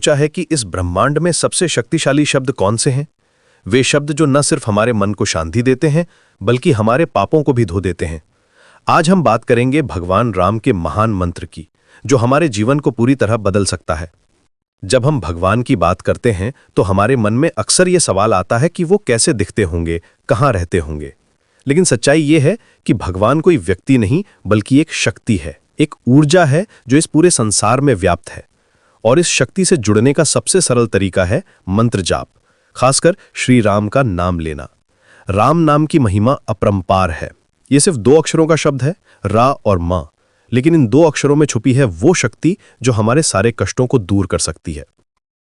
सोचा है कि इस ब्रह्मांड में सबसे शक्तिशाली शब्द कौन से हैं? वे शब्द जो न सिर्फ हमारे मन को शांति देते हैं बल्कि हमारे पापों को भी धो देते हैं। आज हम बात करेंगे भगवान राम के महान मंत्र की, जो हमारे जीवन को पूरी तरह बदल सकता है। जब हम भगवान की बात करते हैं तो हमारे मन में अक्सर ये सवाल आता है कि वो कैसे दिखते होंगे, कहाँ रहते होंगे। लेकिन सच्चाई ये है कि भगवान कोई व्यक्ति नहीं बल्कि एक शक्ति है, एक ऊर्जा है जो इस पूरे संसार में व्याप्त है। और इस शक्ति से जुड़ने का सबसे सरल तरीका है मंत्र जाप, खासकर श्री राम का नाम लेना। राम नाम की महिमा अपरंपार है। ये सिर्फ 2 अक्षरों का शब्द है, रा और मां, लेकिन इन 2 अक्षरों में छुपी है वो शक्ति जो हमारे सारे कष्टों को दूर कर सकती है।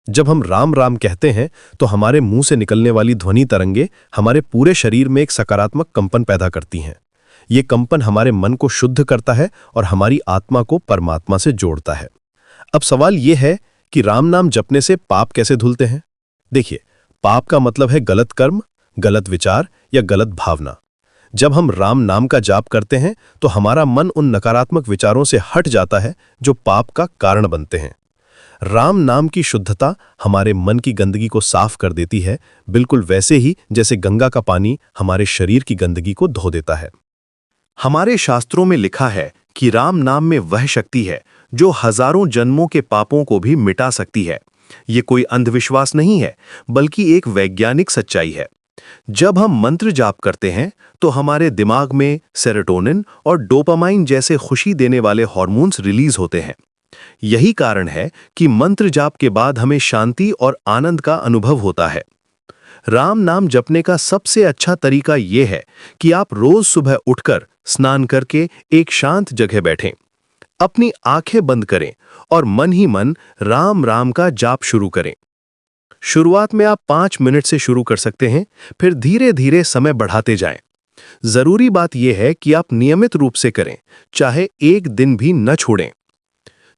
जब हम राम राम कहते हैं तो हमारे मुंह से निकलने वाली ध्वनि तरंगे हमारे पूरे शरीर में एक सकारात्मक कंपन पैदा करती हैं। ये कंपन हमारे मन को शुद्ध करता है और हमारी आत्मा को परमात्मा से जोड़ता है। अब सवाल यह है कि राम नाम जपने से पाप कैसे धुलते हैं? देखिए, पाप का मतलब है गलत कर्म, गलत विचार या गलत भावना। जब हम राम नाम का जाप करते हैं तो हमारा मन उन नकारात्मक विचारों से हट जाता है जो पाप का कारण बनते हैं। राम नाम की शुद्धता हमारे मन की गंदगी को साफ कर देती है, बिल्कुल वैसे ही जैसे गंगा का पानी हमारे शरीर की गंदगी को धो देता है। हमारे शास्त्रों में लिखा है कि राम नाम में वह शक्ति है जो हजारों जन्मों के पापों को भी मिटा सकती है। ये कोई अंधविश्वास नहीं है, बल्कि एक वैज्ञानिक सच्चाई है। जब हम मंत्र जाप करते हैं तो हमारे दिमाग में सेरोटोनिन और डोपामाइन जैसे खुशी देने वाले हार्मोन्स रिलीज होते हैं। यही कारण है कि मंत्र जाप के बाद हमें शांति और आनंद का अनुभव होता है। राम नाम जपने का सबसे अच्छा तरीका यह है कि आप रोज सुबह उठकर स्नान करके एक शांत जगह बैठें, अपनी आंखें बंद करें और मन ही मन राम राम का जाप शुरू करें। शुरुआत में आप 5 मिनट से शुरू कर सकते हैं, फिर धीरे धीरे समय बढ़ाते जाएं। जरूरी बात यह है कि आप नियमित रूप से करें, चाहे एक दिन भी न छोड़ें।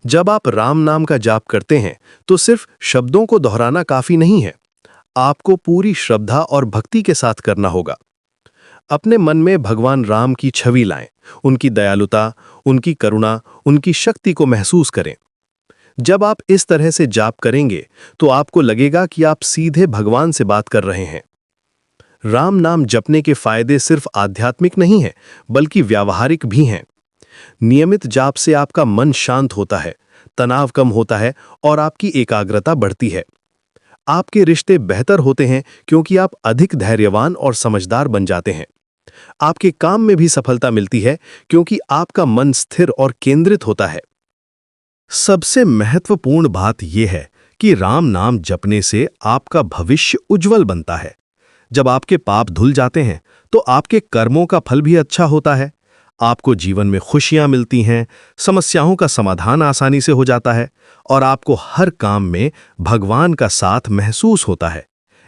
जब आप राम नाम का जाप करते हैं तो सिर्फ शब्दों को दोहराना काफी नहीं है, आपको पूरी श्रद्धा और भक्ति के साथ करना होगा। अपने मन में भगवान राम की छवि लाएं, उनकी दयालुता, उनकी करुणा, उनकी शक्ति को महसूस करें। जब आप इस तरह से जाप करेंगे तो आपको लगेगा कि आप सीधे भगवान से बात कर रहे हैं। राम नाम जपने के फायदे सिर्फ आध्यात्मिक नहीं हैं, बल्कि व्यावहारिक भी हैं। नियमित जाप से आपका मन शांत होता है, तनाव कम होता है और आपकी एकाग्रता बढ़ती है। आपके रिश्ते बेहतर होते हैं क्योंकि आप अधिक धैर्यवान और समझदार बन जाते हैं। आपके काम में भी सफलता मिलती है क्योंकि आपका मन स्थिर और केंद्रित होता है। सबसे महत्वपूर्ण बात यह है कि राम नाम जपने से आपका भविष्य उज्जवल बनता है। जब आपके पाप धुल जाते हैं तो आपके कर्मों का फल भी अच्छा होता है। आपको जीवन में खुशियां मिलती हैं, समस्याओं का समाधान आसानी से हो जाता है और आपको हर काम में भगवान का साथ महसूस होता है।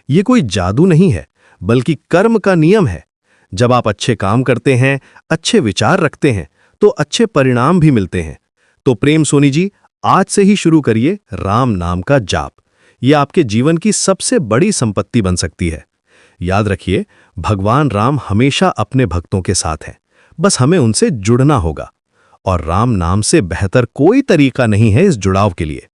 ये कोई जादू नहीं है, बल्कि कर्म का नियम है। जब आप अच्छे काम करते हैं, अच्छे विचार रखते हैं, तो अच्छे परिणाम भी मिलते हैं। तो प्रेम सोनी जी, आज से ही शुरू करिए राम नाम का जाप। ये आपके जीवन की सबसे बड़ी संपत्ति बन सकती है। याद रखिए, भगवान राम हमेशा अपने भक्तों के साथ हैं, बस हमें उनसे जुड़ना होगा। और राम नाम से बेहतर कोई तरीका नहीं है इस जुड़ाव के लिए।